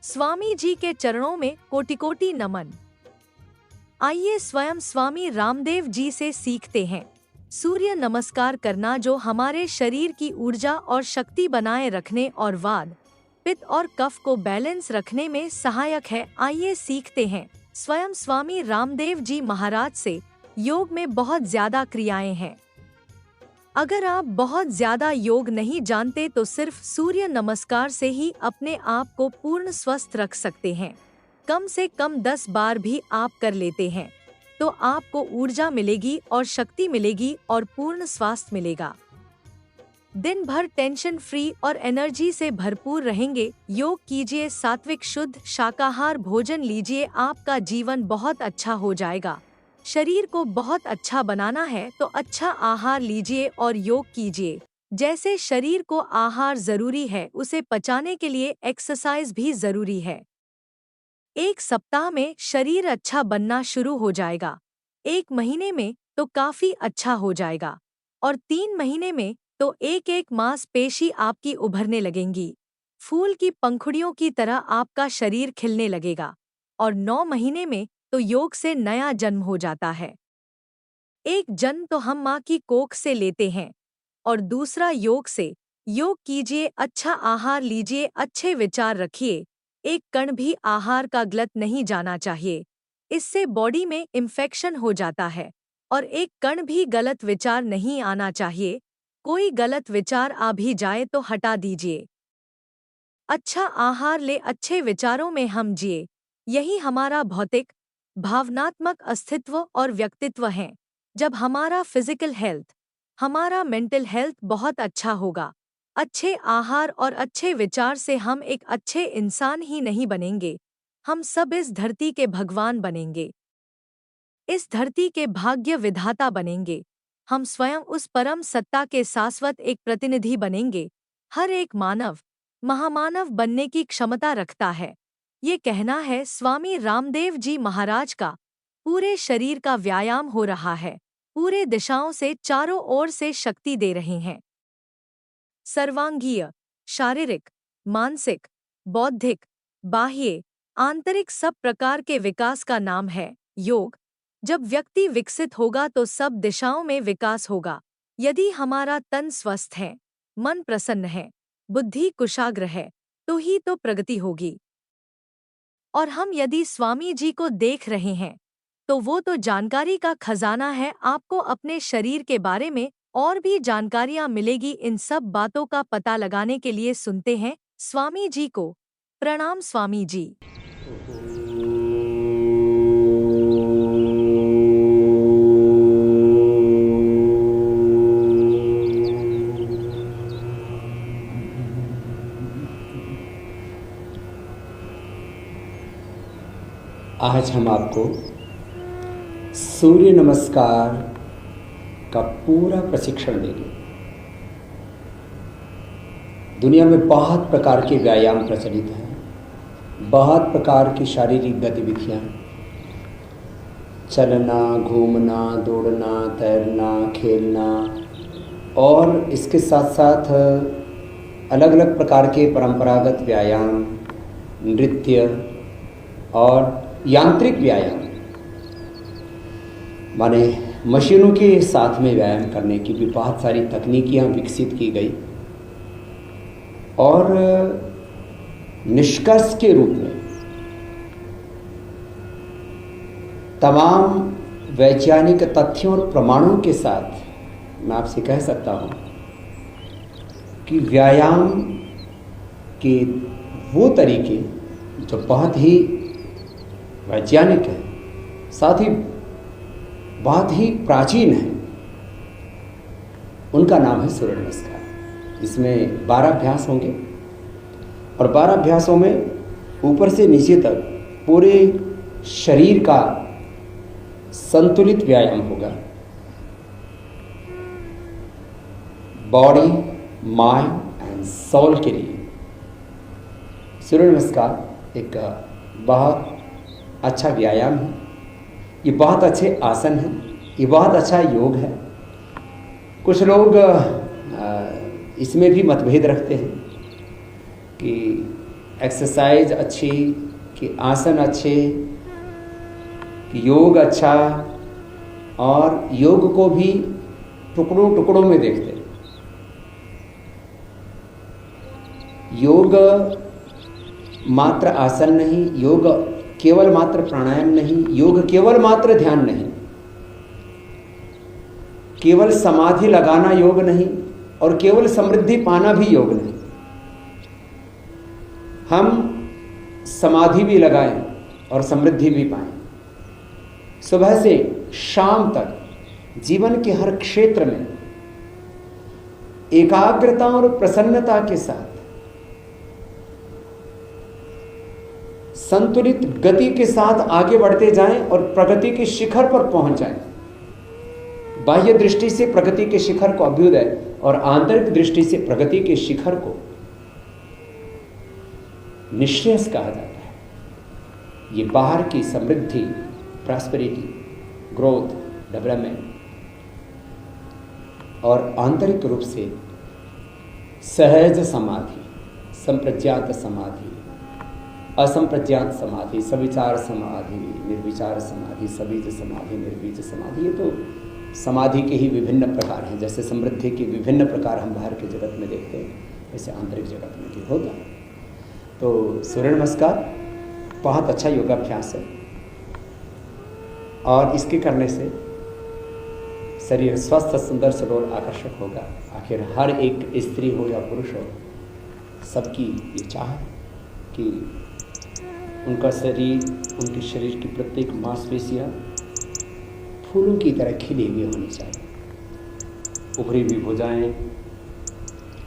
स्वामी जी के चरणों में कोटि कोटि नमन। आइए स्वयं स्वामी रामदेव जी से सीखते हैं सूर्य नमस्कार करना, जो हमारे शरीर की ऊर्जा और शक्ति बनाए रखने और वात, पित्त और कफ को बैलेंस रखने में सहायक है। आइए सीखते हैं स्वयं स्वामी रामदेव जी महाराज से। योग में बहुत ज्यादा क्रियाएं हैं। अगर आप बहुत ज्यादा योग नहीं जानते तो सिर्फ सूर्य नमस्कार से ही अपने आप को पूर्ण स्वस्थ रख सकते हैं। कम से कम 10 बार भी आप कर लेते हैं तो आपको ऊर्जा मिलेगी और शक्ति मिलेगी और पूर्ण स्वास्थ्य मिलेगा। दिन भर टेंशन फ्री और एनर्जी से भरपूर रहेंगे। योग कीजिए, सात्विक शुद्ध शाकाहार भोजन लीजिए, आपका जीवन बहुत अच्छा हो जाएगा। शरीर को बहुत अच्छा बनाना है तो अच्छा आहार लीजिए और योग कीजिए। जैसे शरीर को आहार जरूरी है, उसे पचाने के लिए एक्सरसाइज भी जरूरी है। एक सप्ताह में शरीर अच्छा बनना शुरू हो जाएगा, 1 महीने में तो काफी अच्छा हो जाएगा, और 3 महीने में तो एक मांसपेशी आपकी उभरने लगेंगी। फूल की पंखुड़ियों की तरह आपका शरीर खिलने लगेगा, और 9 महीने में तो योग से नया जन्म हो जाता है। एक जन्म तो हम माँ की कोख से लेते हैं और दूसरा योग से। योग कीजिए, अच्छा आहार लीजिए, अच्छे विचार रखिए। एक कण भी आहार का गलत नहीं जाना चाहिए, इससे बॉडी में इन्फेक्शन हो जाता है। और एक कण भी गलत विचार नहीं आना चाहिए। कोई गलत विचार आ भी जाए तो हटा दीजिए। अच्छा आहार ले, अच्छे विचारों में हम जिए, यही हमारा भौतिक भावनात्मक अस्तित्व और व्यक्तित्व है। जब हमारा फिजिकल हेल्थ, हमारा मेंटल हेल्थ बहुत अच्छा होगा, अच्छे आहार और अच्छे विचार से हम एक अच्छे इंसान ही नहीं बनेंगे, हम सब इस धरती के भगवान बनेंगे, इस धरती के भाग्य विधाता बनेंगे। हम स्वयं उस परम सत्ता के शाश्वत एक प्रतिनिधि बनेंगे। हर एक मानव महामानव बनने की क्षमता रखता है, ये कहना है स्वामी रामदेव जी महाराज का। पूरे शरीर का व्यायाम हो रहा है, पूरे दिशाओं से चारों ओर से शक्ति दे रहे हैं। सर्वांगीय, शारीरिक, मानसिक, बौद्धिक, बाह्य, आंतरिक सब प्रकार के विकास का नाम है योग। जब व्यक्ति विकसित होगा तो सब दिशाओं में विकास होगा। यदि हमारा तन स्वस्थ है, मन प्रसन्न है, बुद्धि कुशाग्र है, तो ही तो प्रगति होगी। और हम यदि स्वामी जी को देख रहे हैं तो वो तो जानकारी का खजाना है। आपको अपने शरीर के बारे में और भी जानकारियां मिलेगी। इन सब बातों का पता लगाने के लिए सुनते हैं स्वामी जी को। प्रणाम स्वामी जी। आज हम आपको सूर्य नमस्कार का पूरा प्रशिक्षण देंगे। दुनिया में बहुत प्रकार के व्यायाम प्रचलित हैं, बहुत प्रकार की शारीरिक गतिविधियां, चलना, घूमना, दौड़ना, तैरना, खेलना, और इसके साथ साथ अलग अलग प्रकार के परंपरागत व्यायाम, नृत्य और यांत्रिक व्यायाम, माने मशीनों के साथ में व्यायाम करने की भी बहुत सारी तकनीकियां विकसित की गई। और निष्कर्ष के रूप में तमाम वैज्ञानिक तथ्यों और प्रमाणों के साथ मैं आपसे कह सकता हूं कि व्यायाम के वो तरीके जो बहुत ही वैज्ञानिक है, साथ ही बहुत ही प्राचीन है, उनका नाम है सूर्य नमस्कार। इसमें 12 अभ्यास होंगे और 12 अभ्यासों में ऊपर से नीचे तक पूरे शरीर का संतुलित व्यायाम होगा। बॉडी, माइंड एंड सोल के लिए सूर्य नमस्कार एक बहुत अच्छा व्यायाम है। ये बहुत अच्छे आसन हैं, ये बहुत अच्छा योग है। कुछ लोग इसमें भी मतभेद रखते हैं कि एक्सरसाइज अच्छी, कि आसन अच्छे, कि योग अच्छा, और योग को भी टुकड़ों टुकड़ों में देखते। योग मात्र आसन नहीं, योग केवल मात्र प्राणायाम नहीं, योग केवल मात्र ध्यान नहीं, केवल समाधि लगाना योग नहीं, और केवल समृद्धि पाना भी योग नहीं। हम समाधि भी लगाएं और समृद्धि भी पाएं। सुबह से शाम तक जीवन के हर क्षेत्र में एकाग्रता और प्रसन्नता के साथ संतुलित गति के साथ आगे बढ़ते जाएं और प्रगति के शिखर पर पहुंच जाएं। बाह्य दृष्टि से प्रगति के शिखर को अभ्युदय और आंतरिक दृष्टि से प्रगति के शिखर को निश्रेयस कहा जाता है। ये बाहर की समृद्धि, प्रॉस्पेरिटी, ग्रोथ, डेवलपमेंट, और आंतरिक रूप से सहज समाधि, संप्रज्ञात समाधि, असंप्रज्ञात समाधि, सविचार समाधि, निर्विचार समाधि, सबीज समाधि, निर्बीज समाधि। ये तो समाधि के ही विभिन्न प्रकार हैं। जैसे समृद्धि के विभिन्न प्रकार हम बाहर के जगत में देखते हैं, वैसे आंतरिक जगत में भी होता है। तो सूर्य नमस्कार बहुत अच्छा योगाभ्यास है, और इसके करने से शरीर स्वस्थ, सुंदर, सरोल, आकर्षक होगा। आखिर हर एक स्त्री हो या पुरुष हो, सबकी ये चाह कि उनका शरीर, उनके शरीर की प्रत्येक मांसपेशियाँ फूलों की तरह खिली हुई होनी चाहिए। उभरी हुई भुजाएं,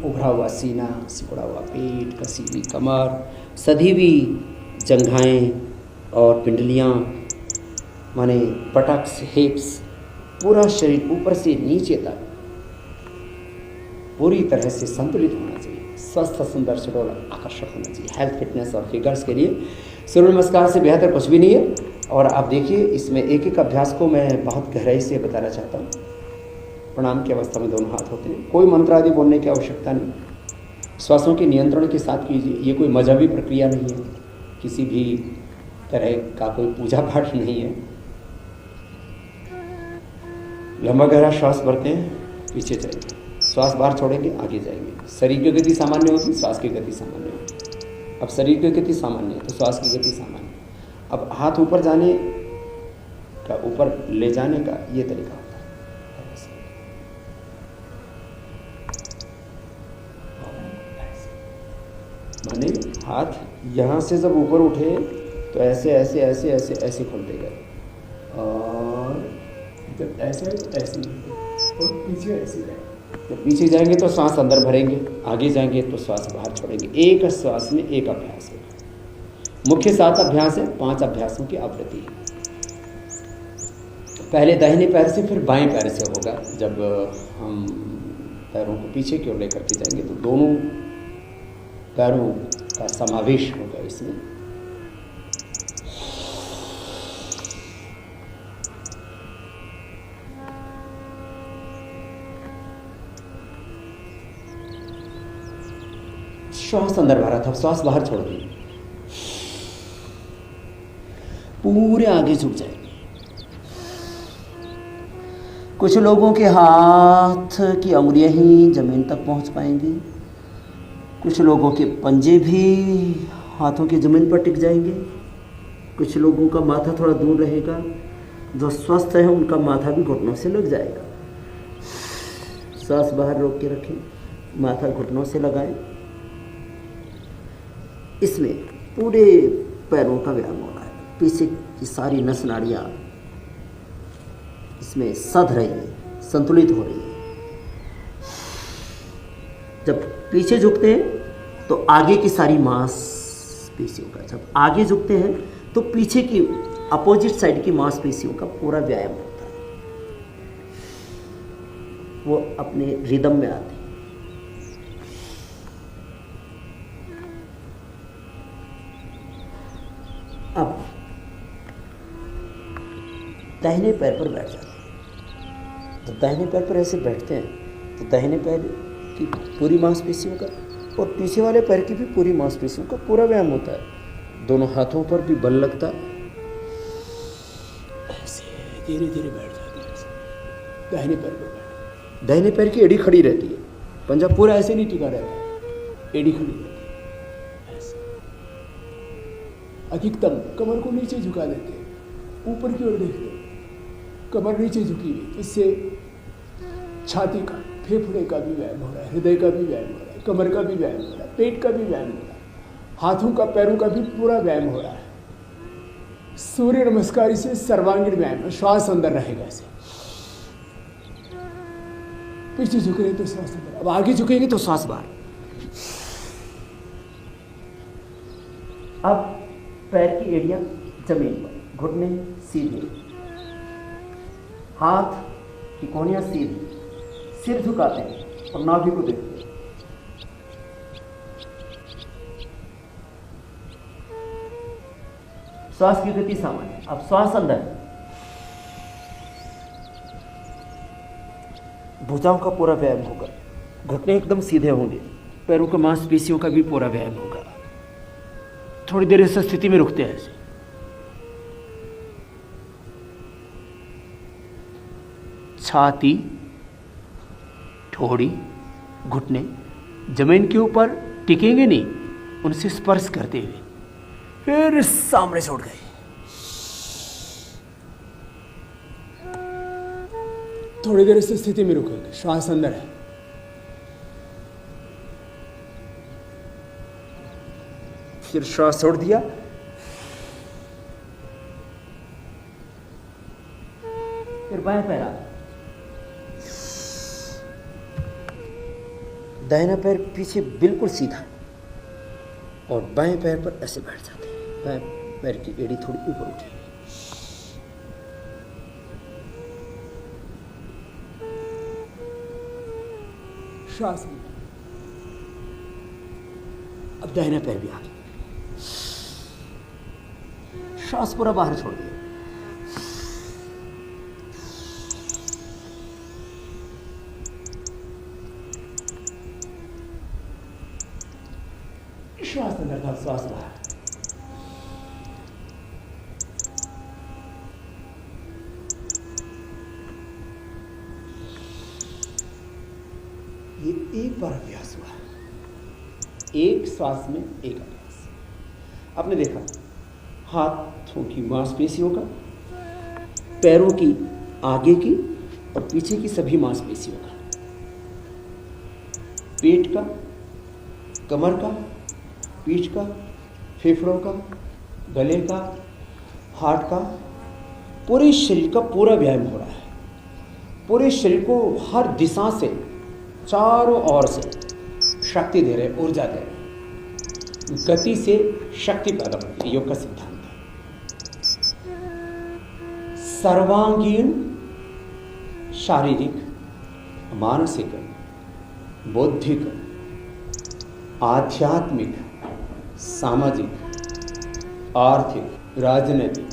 उभरा हुआ सीना, सिकुड़ा हुआ पेट, कसी हुई कमर, सधी हुई जंघाएं और पिंडलियाँ, माने बटक्स, हिप्स, पूरा शरीर ऊपर से नीचे तक पूरी तरह से संतुलित होना चाहिए। स्वस्थ, सुंदर, सुडौल, आकर्षक होना चाहिए। हेल्थ, फिटनेस और फिगर्स के लिए सूर्य नमस्कार से बेहतर कुछ भी नहीं है। और आप देखिए, इसमें एक एक अभ्यास को मैं बहुत गहराई से बताना चाहता हूँ। प्रणाम की अवस्था में दोनों हाथ होते हैं, कोई मंत्र आदि बोलने की आवश्यकता नहीं, श्वासों के नियंत्रण के साथ कीजिए। ये कोई मजहबी प्रक्रिया नहीं है, किसी भी तरह का कोई पूजा पाठ नहीं है। लंबा गहरा श्वास भरते हैं, पीछे जाएंगे, श्वास बाहर छोड़ेंगे, आगे जाएंगे। शरीर की गति सामान्य होगी, श्वास की गति सामान्य होगी। अब शरीर की गति सामान्य है तो श्वास की गति सामान्य। अब हाथ ऊपर जाने का, ऊपर ले जाने का ये तरीका होता है। माने हाथ यहाँ से जब ऊपर उठे तो ऐसे ऐसे ऐसे ऐसे ऐसे खुलते गए, और जब ऐसे ऐसे, और पीछे ऐसे जाएंगे। जब पीछे जाएंगे तो सांस अंदर भरेंगे, आगे जाएंगे तो श्वास बाहर छोड़ेंगे। एक श्वास में एक अभ्यास है। मुख्य 7 अभ्यास है, 5 अभ्यासों की आवृत्ति है। पहले दाहिने पैर से, फिर बाएं पैर से होगा। जब हम पैरों को पीछे की ओर लेकर के जाएंगे तो दोनों पैरों का समावेश होगा इसमें। श्वास अंदर भरा था, श्वास बाहर छोड़ दी, पूरे आगे झुक जाएंगे। कुछ लोगों के हाथ की उंगलियां ही जमीन तक पहुंच पाएंगी, कुछ लोगों के पंजे भी हाथों की जमीन पर टिक जाएंगे, कुछ लोगों का माथा थोड़ा दूर रहेगा। जो स्वस्थ है उनका माथा भी घुटनों से लग जाएगा। सांस बाहर रोक के रखें, माथा घुटनों से लगाएं। इसमें पूरे पैरों का व्यायाम हो रहा है। पीछे की सारी नस नाड़ियाँ इसमें सध रही है, संतुलित हो रही है। जब पीछे झुकते हैं तो आगे की सारी मांसपेशियों का, जब आगे झुकते हैं तो पीछे की अपोजिट साइड की मांसपेशियों का पूरा व्यायाम होता है। वो अपने रिदम में आते हैं। अब दाहिने पैर पर बैठ जाते हैं। जब दाहिने पैर पर ऐसे बैठते हैं तो दाहिने पैर की पूरी मांसपेशियों का और पीछे वाले पैर की भी पूरी मांसपेशियों का पूरा व्यायाम होता है। दोनों हाथों पर भी बल लगता है, ऐसे धीरे धीरे बैठ जाते हैं। दाहिने पैर पर बैठ, दाहिने पैर की एड़ी खड़ी रहती है, पंजा पूरा ऐसे नहीं टिका रहता, एड़ी खड़ी रहती है ऐसे। अधिकतम कमर को नीचे झुका देते हैं, ऊपर की ओर देखते हैं, कमर नीचे झुकी हुई, इससे छाती का, फेफड़े का भी व्यायाम हो रहा है, हृदय का भी व्यायाम हो रहा है, कमर का भी व्यायाम हो रहा है, पेट का भी व्यायाम हो रहा है, हाथों का, पैरों का भी पूरा व्यायाम हो रहा है। सूर्य नमस्कार से सर्वांगीण व्यायाम, श्वास अंदर रहेगा ऐसे। पीछे झुक रहे तो श्वास अंदर, अब आगे झुकेंगे तो श्वास बाहर। अब पैर की एड़ियां जमीन पर, घुटने सीधे, हाथ की कोहनियां सीधी, सिर झुकाते हैं और नाभि को देखते हैं। श्वास की गति सामान्य। अब श्वास अंदर, भुजाओं का पूरा व्यायाम होगा, घुटने एकदम सीधे होंगे, पैरों के मांसपेशियों का भी पूरा व्यायाम होगा। थोड़ी देर इस स्थिति में रुकते हैं ऐसे। छाती, ठोड़ी, घुटने जमीन के ऊपर टिकेंगे नहीं, उनसे स्पर्श करते हुए फिर सामने से उठ गए। थोड़ी देर इस स्थिति में रुकेंगे, श्वास अंदर है, फिर श्वास छोड़ दिया, फिर बाएं पैर आ, दाहिना पैर पीछे बिल्कुल सीधा और बाएं पैर पर ऐसे बैठ जाते हैं। बाएं पैर की एड़ी थोड़ी ऊपर उठी, श्वास में। अब दाहिना पैर भी आ गया, श्वास पूरा बाहर छोड़ दिया। श्वास अंदर था, श्वास बाहर। ये एक बार अभ्यास हुआ, एक श्वास में एक अभ्यास। आपने देखा हाथों की मांसपेशियों का, पैरों की आगे की और पीछे की सभी मांसपेशियों का, पेट का, कमर का, पीठ का, फेफड़ों का, गले का, हार्ट का, पूरे शरीर का पूरा व्यायाम हो रहा है। पूरे शरीर को हर दिशा से, चारों ओर से शक्ति दे रहे, ऊर्जा दे रहे। गति से शक्ति पैदा होती है, योग का सिद्धांत है। सर्वांगीण शारीरिक, मानसिक, बौद्धिक, आध्यात्मिक, सामाजिक, आर्थिक, राजनीतिक,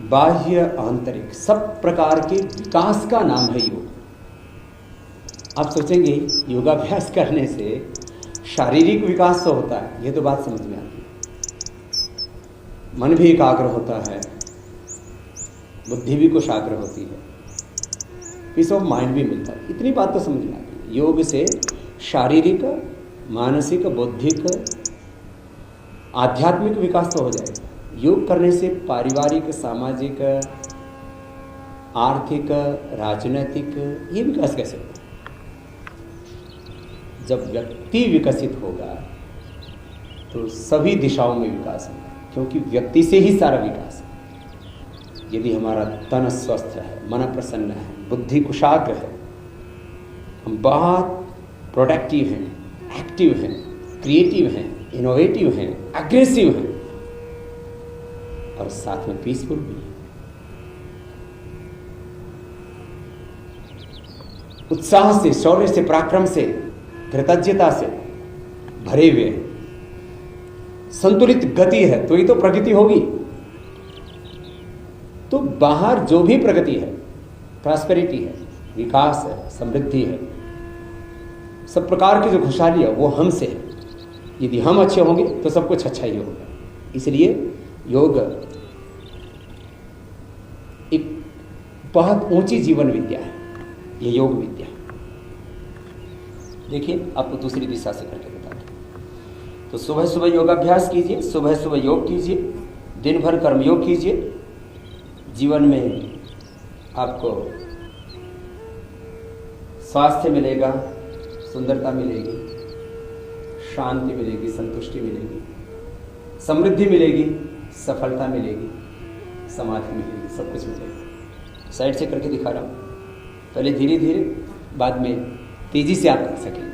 बाह्य, आंतरिक, सब प्रकार के विकास का नाम है योग। आप सोचेंगे योगाभ्यास करने से शारीरिक विकास तो होता है, ये तो बात समझ में आती है। मन भी एकाग्र होता है, बुद्धि भी कुशाग्र होती है, पीस ऑफ माइंड भी मिलता है, इतनी बात तो समझ में आती है। योग से शारीरिक, मानसिक, बौद्धिक, आध्यात्मिक विकास तो हो जाएगा। योग करने से पारिवारिक, सामाजिक, आर्थिक, राजनीतिक, ये विकास कैसे होगा? जब व्यक्ति विकसित होगा तो सभी दिशाओं में विकास होगा, क्योंकि व्यक्ति से ही सारा विकास है। यदि हमारा तन स्वस्थ है, मन प्रसन्न है, बुद्धि कुशाग्र है, हम बहुत प्रोडक्टिव हैं, एक्टिव हैं, क्रिएटिव हैं, इनोवेटिव हैं, अग्रेसिव हैं और साथ में पीसफुल भी, उत्साह से, शौर्य से, पराक्रम से, कृतज्ञता से भरे हुए, संतुलित गति है, तो ये तो प्रगति होगी। तो बाहर जो भी प्रगति है, प्रॉस्पेरिटी है, विकास है, समृद्धि है, सब प्रकार की जो खुशहाली है वो हमसे है। यदि हम अच्छे होंगे तो सब कुछ अच्छा ही होगा। इसलिए योग एक बहुत ऊंची जीवन विद्या है, ये योग विद्या। देखिए आपको दूसरी दिशा से करके बताते हैं। तो सुबह सुबह योगाभ्यास कीजिए, सुबह सुबह योग कीजिए, दिन भर कर्मयोग कीजिए। जीवन में आपको स्वास्थ्य मिलेगा, सुंदरता मिलेगी, शांति मिलेगी, संतुष्टि मिलेगी, समृद्धि मिलेगी, सफलता मिलेगी, समाधि मिलेगी, सब कुछ मिलेगा। साइड से करके दिखा रहा हूँ, पहले धीरे धीरे, बाद में तेजी से आप कर सकेंगे।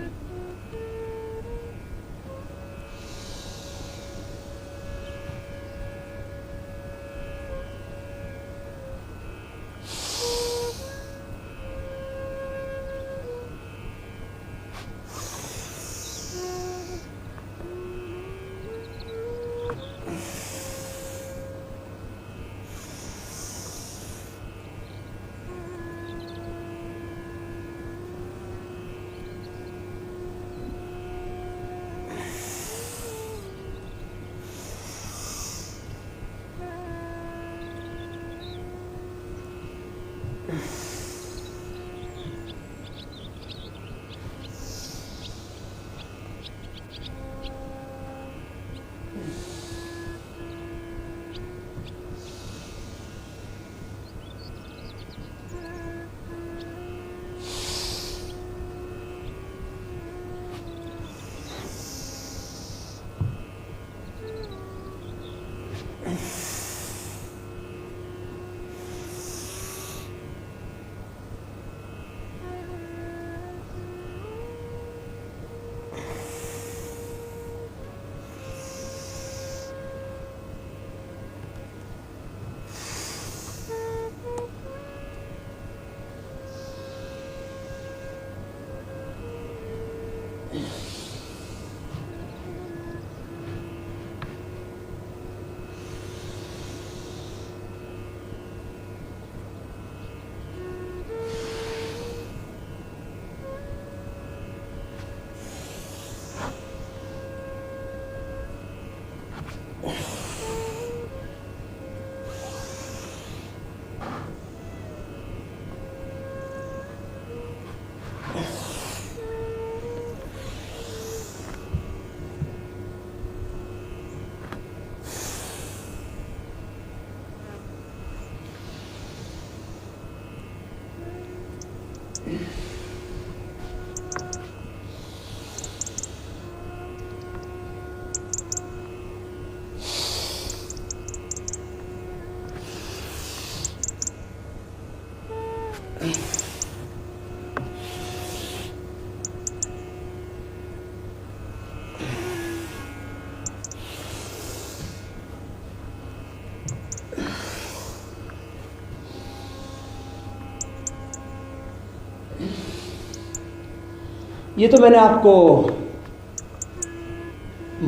ये तो मैंने आपको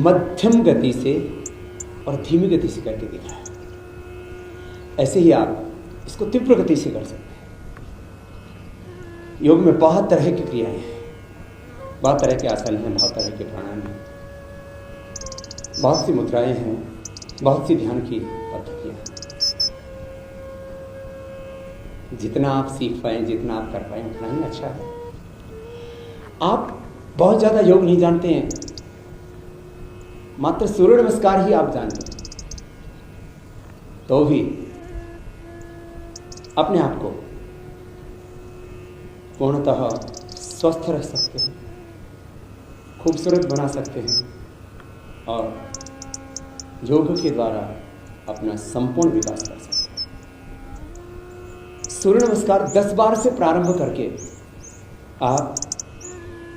मध्यम गति से और धीमी गति से करके दिखाया। ऐसे ही आप इसको तीव्र गति से कर सकते हैं। योग में बहुत तरह की क्रियाएं हैं, बहुत तरह के आसन हैं, बहुत तरह के प्राणायाम हैं, बहुत सी मुद्राएं हैं, बहुत सी ध्यान की पद्धतियां हैं। जितना आप सीख पाए, जितना आप कर पाए, उतना ही अच्छा है। आप बहुत ज्यादा योग नहीं जानते हैं, मात्र सूर्य नमस्कार ही आप जानते हैं, तो भी अपने आप को पूर्णतः स्वस्थ रख सकते हैं, खूबसूरत बना सकते हैं और योग के द्वारा अपना संपूर्ण विकास कर सकते हैं। सूर्य नमस्कार 10 बार से प्रारंभ करके आप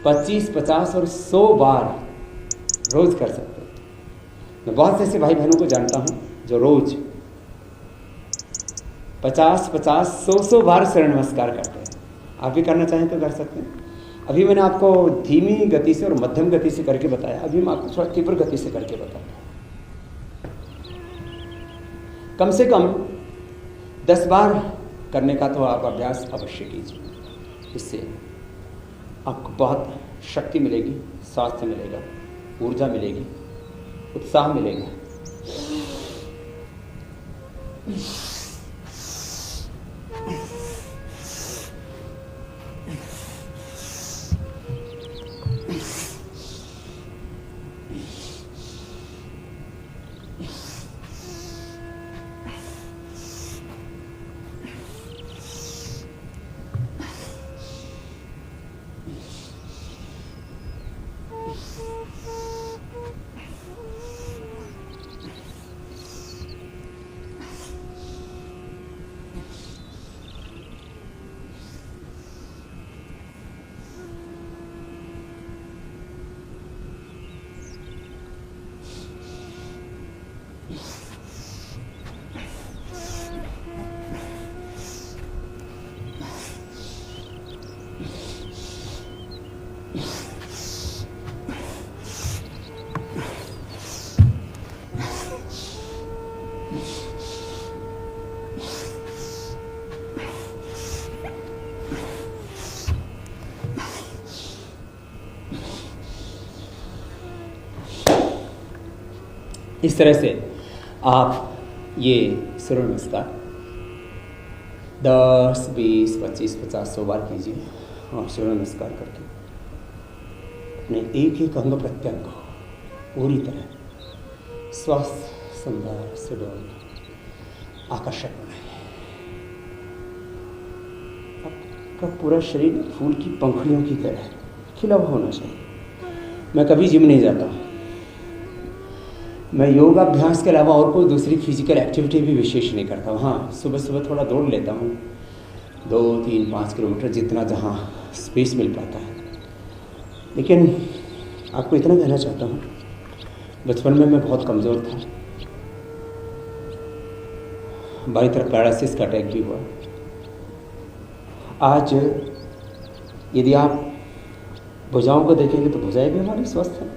25, 50 और 100 बार रोज कर सकते हैं। मैं बहुत से ऐसे भाई बहनों को जानता हूं जो रोज 50, 100 बार सूर्य नमस्कार करते हैं। आप भी करना चाहें तो कर सकते हैं। अभी मैंने आपको धीमी गति से और मध्यम गति से करके बताया, अभी मैं आपको थोड़ा तीव्र गति से करके बताता हूँ। कम से कम 10 बार करने का तो आप अभ्यास अवश्य कीजिए। इससे आपको बहुत शक्ति मिलेगी, स्वास्थ्य मिलेगा, ऊर्जा मिलेगी, उत्साह मिलेगा। इस तरह से आप ये सूर्य नमस्कार 10, 20, 25, 50, 100 बार कीजिए और सूर्य नमस्कार करके अपने एक एक अंग प्रत्यंग को पूरी तरह स्वस्थ, सुंदर, सुडौल, आकर्षक बनाइए। आपका पूरा शरीर फूल की पंखुड़ियों की तरह खिला हुआ होना चाहिए। मैं कभी जिम नहीं जाता हूँ। मैं योगाभ्यास के अलावा और कोई दूसरी फिजिकल एक्टिविटी भी विशेष नहीं करता हूँ। हाँ, सुबह सुबह थोड़ा दौड़ लेता हूँ, 2, 3, 5 किलोमीटर, जितना जहाँ स्पेस मिल पाता है। लेकिन आपको इतना कहना चाहता हूँ, बचपन में मैं बहुत कमज़ोर था, बाई तरफ पैरालिसिस का अटैक भी हुआ। आज यदि आप भुजाओं को देखेंगे तो भुजाएं भी हमारी स्वस्थ हैं।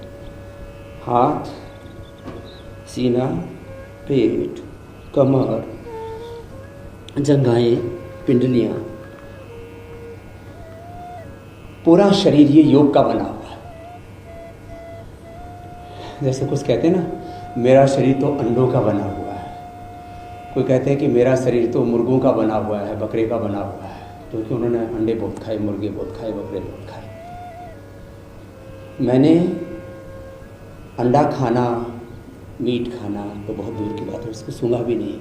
हाथ, सीना, पेट, कमर, जंघाएं, पिंडलियां, पूरा शरीर ये योग का बना हुआ है। जैसे कुछ कहते हैं ना, मेरा शरीर तो अंडों का बना हुआ है। कोई कहते हैं कि मेरा शरीर तो मुर्गों का बना हुआ है, बकरे का बना हुआ है, क्योंकि उन्होंने अंडे बहुत खाए, मुर्गे बहुत खाए, बकरे बहुत खाए। मैंने अंडा खाना, मीट खाना तो बहुत दूर की बात है, उसको सूंघा भी नहीं है।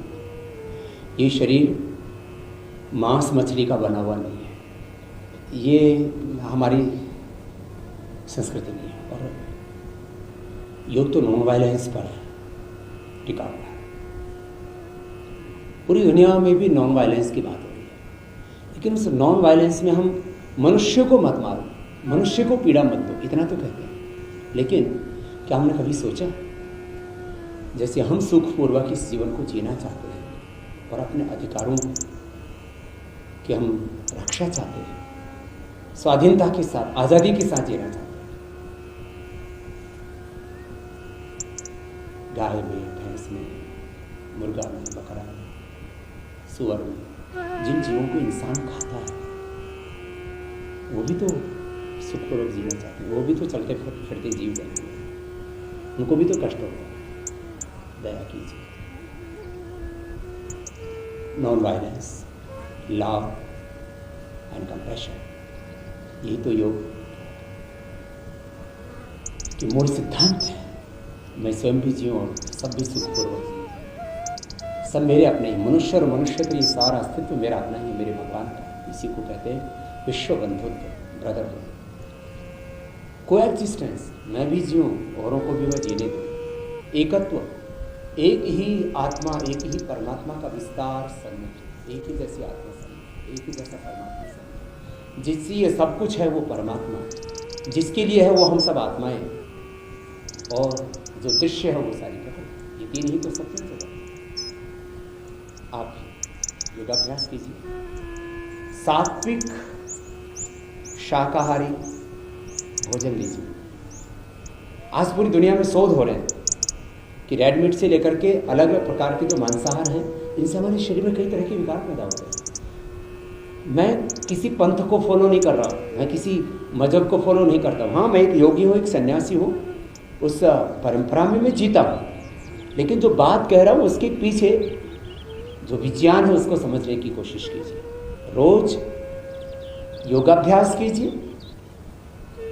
ये शरीर मांस मछली का बना हुआ नहीं है, ये हमारी संस्कृति नहीं है। और योग तो नॉन वायलेंस पर टिका हुआ है। पूरी दुनिया में भी नॉन वायलेंस की बात हो रही है, लेकिन उस नॉन वायलेंस में हम मनुष्य को मत मारो, मनुष्य को पीड़ा मत दो, इतना तो कहते हैं। लेकिन क्या हमने कभी सोचा, जैसे हम सुखपूर्वक इस जीवन को जीना चाहते हैं और अपने अधिकारों की हम रक्षा चाहते हैं, स्वाधीनता के साथ, आज़ादी के साथ जीना चाहते हैं। गाय में, भैंस में, मुर्गा में, बकरा में, सुअर में, जिन जीवों को इंसान खाता है वो भी तो सुखपूर्वक जीना चाहते हैं, वो भी तो चलते फिरते जीव जंतु हैं, उनको भी तो कष्ट होगा। दया कीजिए। Non violence, love and compassion, यही तो योग के मूल सिद्धांत है। मैं स्वयं भी जीऊँ और सब भी सुखपूर्वक जीऊँ। सब मेरे अपने ही, मनुष्य और मनुष्य का ये सारा अस्तित्व मेरा अपना ही, मेरे भगवान का। इसी को कहते हैं विश्व बंधुत्व, ब्रदरहुड, कोएग्जिस्टेंस। मैं भी जीऊँ, औरों को भी मैं जीने दूँ। एकत्व, एक ही आत्मा, एक ही परमात्मा का विस्तार सन्मुख, एक ही जैसी आत्मा सन्मुख, एक ही जैसा परमात्मा सन्मुख। जिससे ये सब कुछ है वो परमात्मा, जिसके लिए है वो हम सब आत्माएं, और जो दृश्य है वो सारी घटना। ये तीन ही तो सत्य है। आप योगाभ्यास कीजिए, सात्विक शाकाहारी भोजन लीजिए। आज पूरी दुनिया में शोध हो रहे हैं कि रेड मीट से लेकर के अलग अलग प्रकार के जो मांसाहार हैं, इनसे हमारे शरीर में कई तरह के विकार पैदा होते हैं। मैं किसी पंथ को फॉलो नहीं कर रहा हूँ, मैं किसी मजहब को फॉलो नहीं करता हूँ। हाँ, मैं एक योगी हूँ, एक सन्यासी हूँ, उस परंपरा में मैं जीता हूँ, लेकिन जो बात कह रहा हूँ उसके पीछे जो विज्ञान है उसको समझने की कोशिश कीजिए। रोज योगाभ्यास कीजिए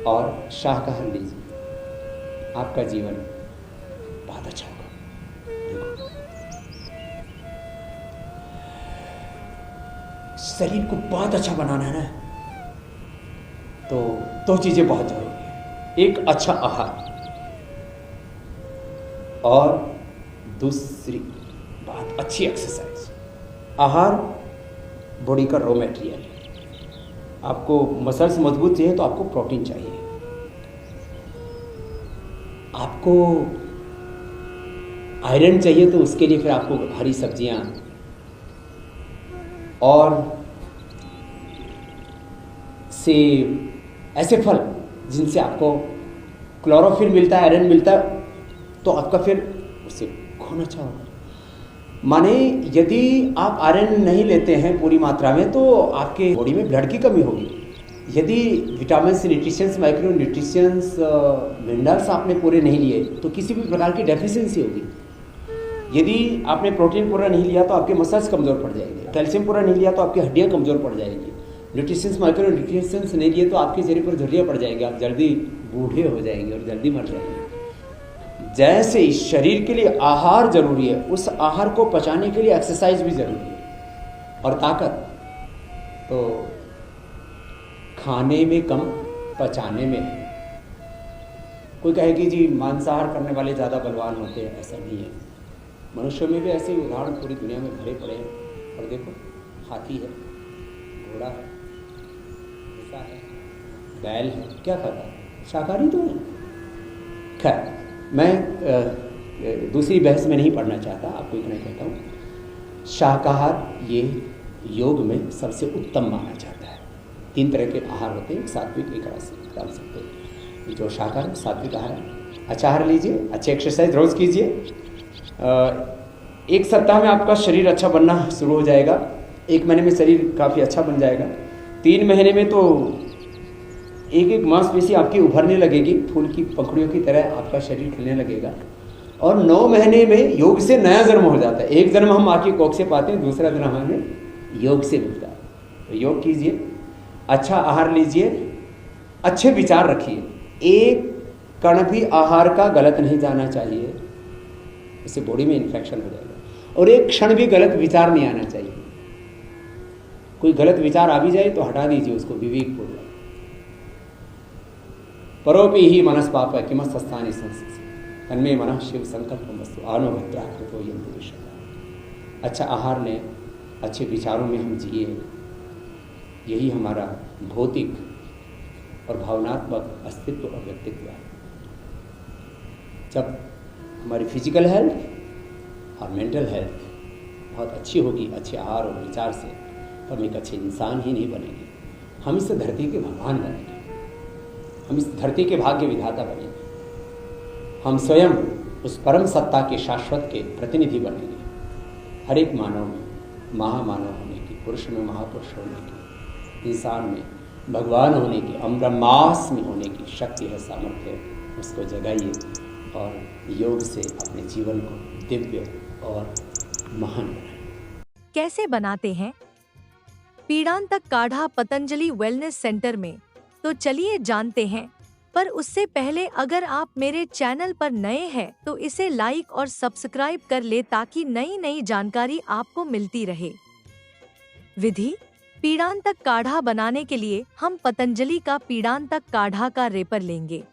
और शाकाहार लीजिए, आपका जीवन बहुत अच्छा होगा। देखो, शरीर को बहुत अच्छा बनाना है ना, तो दो चीजें बहुत जरूरी है। एक अच्छा आहार, और दूसरी बात अच्छी एक्सरसाइज। आहार बॉडी का रॉ मटेरियल है। आपको मसल्स मजबूत चाहिए तो आपको प्रोटीन चाहिए, आपको आयरन चाहिए तो उसके लिए फिर आपको हरी सब्जियां और सेब, ऐसे फल जिनसे आपको क्लोरोफिल मिलता है, आयरन मिलता है, तो आपका फिर उससे खून अच्छा होगा। माने यदि आप आयरन नहीं लेते हैं पूरी मात्रा में तो आपके बॉडी में ब्लड की कमी होगी। यदि vitamin, nutritions, micro nutritions, minerals आपने पूरे नहीं लिए तो किसी भी प्रकार की डेफिशिएंसी होगी। यदि आपने प्रोटीन पूरा नहीं लिया तो आपके मसल्स कमज़ोर पड़ जाएंगे, कैल्शियम पूरा नहीं लिया तो आपकी हड्डियाँ कमज़ोर पड़ जाएंगी, न्यूट्रिशंस, माइक्रो न्यूट्रिशंस नहीं लिए तो आपके चेहरे पर झुर्रियाँ पड़ जाएंगे, आप जल्दी बूढ़े हो जाएंगे और जल्दी मर जाएंगे। जैसे इस शरीर के लिए आहार जरूरी है, उस आहार को पचाने के लिए एक्सरसाइज भी जरूरी है। और ताकत तो खाने में कम, पचाने में है। कोई कहे कि जी मांसाहार करने वाले ज़्यादा बलवान होते हैं, ऐसा नहीं है। मनुष्यों में भी ऐसे ही उदाहरण पूरी दुनिया में भरे पड़े हैं। और देखो, हाथी है, घोड़ा है, भैंसा है, बैल है, क्या खाता है? शाकाहारी तो है। खैर, मैं दूसरी बहस में नहीं पढ़ना चाहता, आपको इतना कहता हूँ, शाकाहार ये योग में सबसे उत्तम माना जाता है। 3 तरह के आहार होते हैं, सात्विक, एक रासिक, डाल सकते हैं। जो शाकाहार सात्विक आहार है, अच्छा आहार लीजिए, अच्छी एक्सरसाइज रोज़ कीजिए। 1 सप्ताह में आपका शरीर अच्छा बनना शुरू हो जाएगा, 1 महीने में शरीर काफ़ी अच्छा बन जाएगा, 3 महीने में तो एक मांसपेशी आपकी उभरने लगेगी, फूल की पंखुड़ियों की तरह आपका शरीर खिलने लगेगा। और 9 महीने में योग से नया जन्म हो जाता है। एक जन्म हम माँ की कोख से पाते हैं, दूसरा जन्म हमें योग से मिलता है। तो योग कीजिए, अच्छा आहार लीजिए, अच्छे विचार रखिए। एक कण भी आहार का गलत नहीं जाना चाहिए, इससे बॉडी में इन्फेक्शन हो जाएगा। और एक क्षण भी गलत विचार नहीं आना चाहिए। कोई गलत विचार आ भी जाए तो हटा दीजिए उसको विवेकपूर्वक। परोपि ही मनस पाप किमस्थानी संस्कृत तन्मे मन शिव संकल्प वस्तु आनो भद्रा कृतो यंतु विषय। अच्छा आहार लें, अच्छे विचारों में हम जिए, यही हमारा भौतिक और भावनात्मक अस्तित्व और व्यक्तित्व है। जब हमारी फिजिकल हेल्थ और मेंटल हेल्थ बहुत अच्छी होगी अच्छे आहार और विचार से, तो हम एक अच्छे इंसान ही नहीं बनेंगे, हम इस धरती के भगवान बनेंगे, हम इस धरती के भाग्य विधाता बनेंगे, हम स्वयं उस परम सत्ता के शाश्वत के प्रतिनिधि बनेंगे। हर एक मानव में महामानव होने की, पुरुष में महापुरुष होने की, इंसान में भगवान होने की, हम ब्रह्मास्मि होने की शक्ति है, सामर्थ्य है। उसको जगाइए और योग से अपने जीवन को दिव्य और महान बनाएं। कैसे बनाते हैं पीड़ांतक काढ़ा पतंजलि वेलनेस सेंटर में? तो चलिए जानते हैं। पर उससे पहले अगर आप मेरे चैनल पर नए हैं तो इसे लाइक और सब्सक्राइब कर ले ताकि नई नई जानकारी आपको मिलती रहे। विधि: पीड़ांतक काढ़ा बनाने के लिए हम पतंजलि का पीड़ांतक काढ़ा का रेपर लेंगे।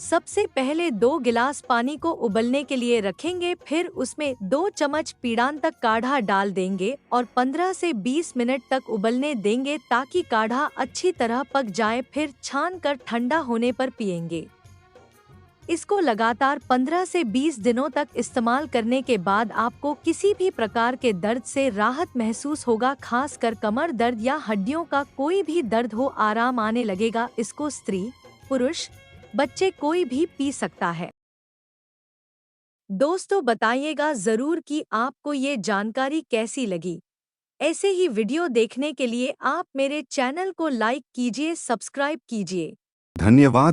सबसे पहले 2 गिलास पानी को उबलने के लिए रखेंगे, फिर उसमें 2 चम्मच पीड़ांतक काढ़ा डाल देंगे और 15 से 20 मिनट तक उबलने देंगे ताकि काढ़ा अच्छी तरह पक जाए। फिर छान कर ठंडा होने पर पिएंगे। इसको लगातार 15 से 20 दिनों तक इस्तेमाल करने के बाद आपको किसी भी प्रकार के दर्द से राहत महसूस होगा, खासकर कमर दर्द या हड्डियों का कोई भी दर्द हो, आराम आने लगेगा। इसको स्त्री, पुरुष, बच्चे कोई भी पी सकता है। दोस्तों बताइएगा जरूर कि आपको ये जानकारी कैसी लगी। ऐसे ही वीडियो देखने के लिए आप मेरे चैनल को लाइक कीजिए, सब्सक्राइब कीजिए। धन्यवाद।